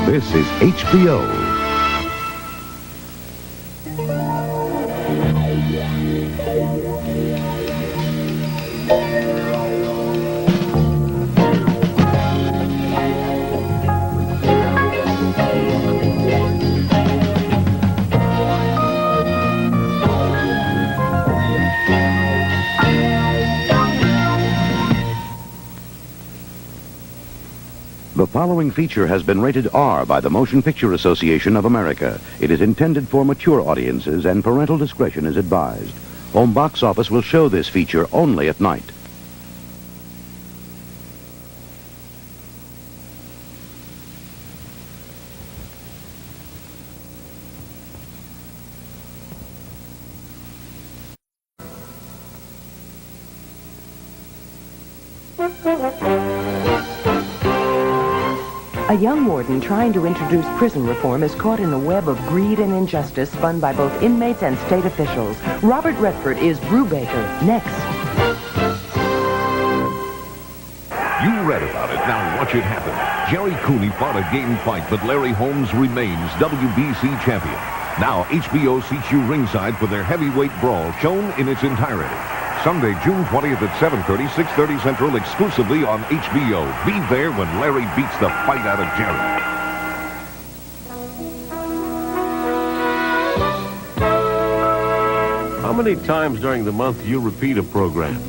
This is HBO. The following feature has been rated R by the Motion Picture Association of America. It is intended for mature audiences and parental discretion is advised. Home box office will show this feature only at night. A young warden trying to introduce prison reform is caught in a web of greed and injustice spun by both inmates and state officials. Robert Redford is Brubaker. Next. You read about it. Now watch it happen. Jerry Cooney fought a game fight, but Larry Holmes remains WBC champion. Now HBO seats you ringside for their heavyweight brawl shown in its entirety. Sunday, June 20th at 7:30, 6:30 Central, exclusively on HBO. Be there when Larry beats the fight out of Jerry. How many times during the month do you repeat a program?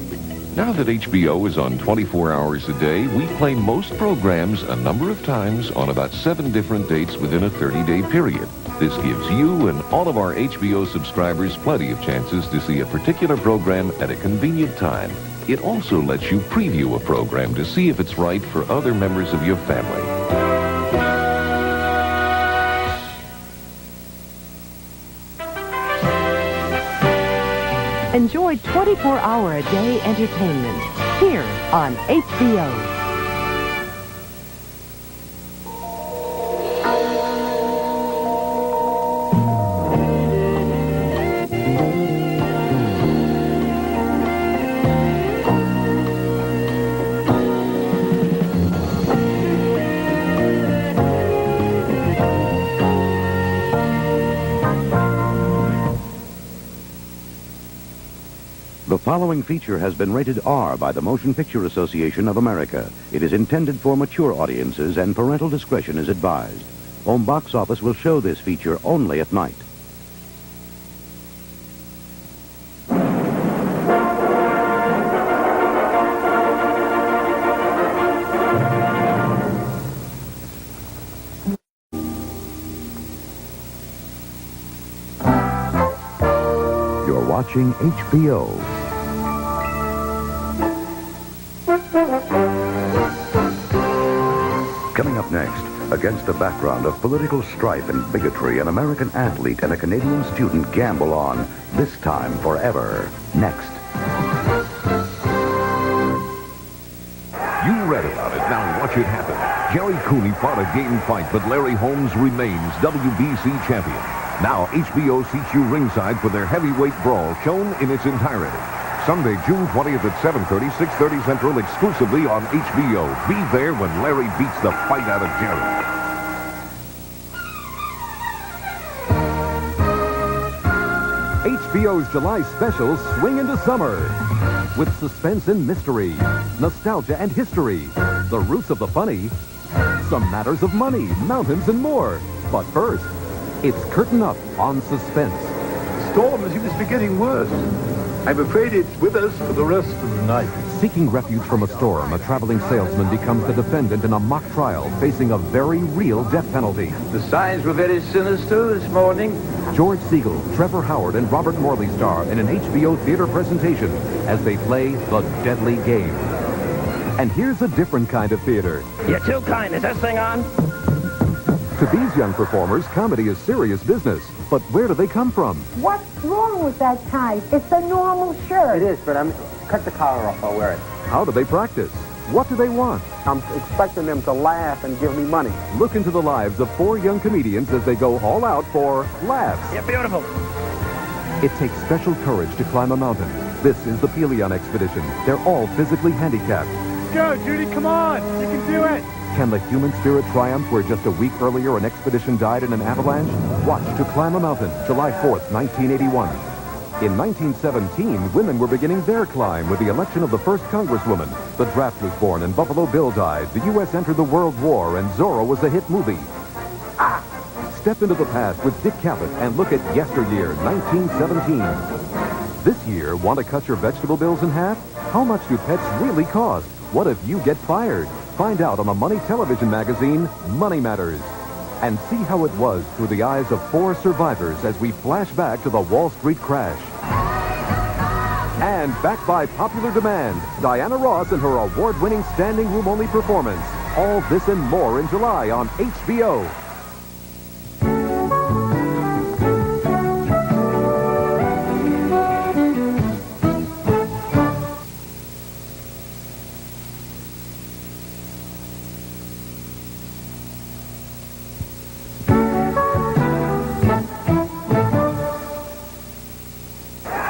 Now that HBO is on 24 hours a day, we play most programs a number of times on about 7 different dates within a 30-day period. This gives you and all of our HBO subscribers plenty of chances to see a particular program at a convenient time. It also lets you preview a program to see if it's right for other members of your family. Enjoy 24-hour-a-day entertainment here on HBO. The following feature has been rated R by the Motion Picture Association of America. It is intended for mature audiences and parental discretion is advised. Home box office will show this feature only at night. You're watching HBO. Coming up next, against a background of political strife and bigotry, an American athlete and a Canadian student gamble on, this time forever. Next. You read about it. Now watch it happen. Jerry Cooney fought a game fight, but Larry Holmes remains WBC champion. Now HBO seats you ringside for their heavyweight brawl shown in its entirety. Sunday, June 20th at 7:30, 6:30 Central, exclusively on HBO. Be there when Larry beats the fight out of Jerry. HBO's July specials swing into summer with suspense and mystery, nostalgia and history, the roots of the funny, some matters of money, mountains, and more. But first, it's Curtain Up on Suspense. The storm seems to be getting worse. I'm afraid it's with us for the rest of the night. Seeking refuge from a storm, a traveling salesman becomes the defendant in a mock trial, facing a very real death penalty. The signs were very sinister this morning. George Siegel, Trevor Howard, and Robert Morley star in an HBO theater presentation as they play The Deadly Game. And here's a different kind of theater. You're too kind. Is this thing on? To these young performers, comedy is serious business. But where do they come from? What's wrong with that tie? It's a normal shirt. It is, but cut the collar off. I'll wear it. How do they practice? What do they want? I'm expecting them to laugh and give me money. Look into the lives of 4 young comedians as they go all out for laughs. You're beautiful. It takes special courage to climb a mountain. This is the Pelion expedition. They're all physically handicapped. Go, Judy, come on. You can do it. Can the human spirit triumph where just a week earlier an expedition died in an avalanche? Watch To Climb a Mountain, July 4th, 1981. In 1917, women were beginning their climb with the election of the first congresswoman. The draft was born and Buffalo Bill died. The U.S. entered the World War and Zorro was a hit movie. Step into the past with Dick Cavett and look at yesteryear, 1917. This year, want to cut your vegetable bills in half? How much do pets really cost? What if you get fired? Find out on the Money television magazine, Money Matters. And see how it was through the eyes of 4 survivors as we flash back to the Wall Street crash. And back by popular demand, Diana Ross and her award-winning standing room-only performance. All this and more in July on HBO.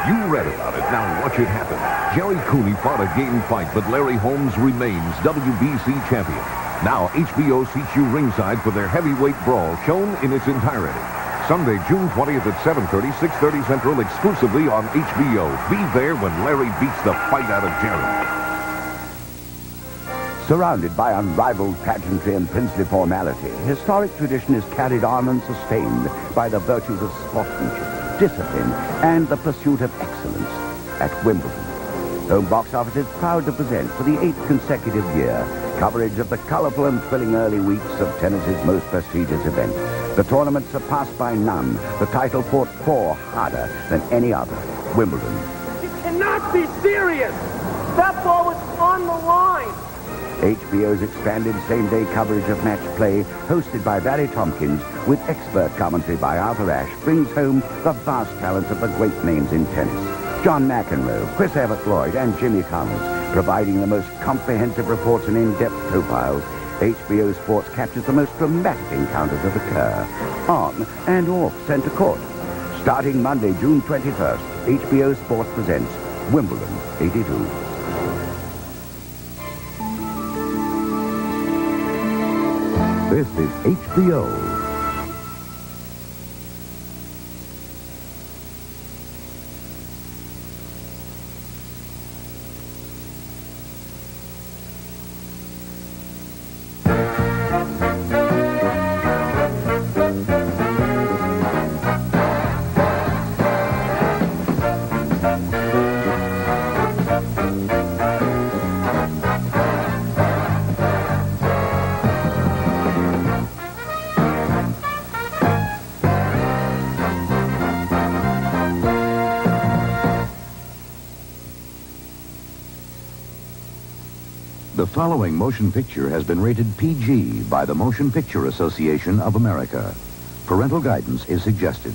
You read about it. Now watch it happen. Jerry Cooney fought a game fight, but Larry Holmes remains WBC champion. Now HBO seats you ringside for their heavyweight brawl shown in its entirety. Sunday, June 20th at 7:30, 6:30 Central, exclusively on HBO. Be there when Larry beats the fight out of Jerry. Surrounded by unrivaled pageantry and princely formality, historic tradition is carried on and sustained by the virtues of sportsmanship, discipline, and the pursuit of excellence at Wimbledon. Home Box Office is proud to present for the 8th consecutive year coverage of the colorful and thrilling early weeks of tennis's most prestigious event. The tournament surpassed by none, the title fought 4 harder than any other, Wimbledon. You cannot be serious! That ball was on the line! HBO's expanded same-day coverage of match play, hosted by Barry Tompkins, with expert commentary by Arthur Ashe, brings home the vast talents of the great names in tennis. John McEnroe, Chris Evert-Lloyd, and Jimmy Connors, providing the most comprehensive reports and in-depth profiles. HBO Sports captures the most dramatic encounters that occur on and off center court. Starting Monday, June 21st, HBO Sports presents Wimbledon 82. This is HBO. The following motion picture has been rated PG by the Motion Picture Association of America. Parental guidance is suggested.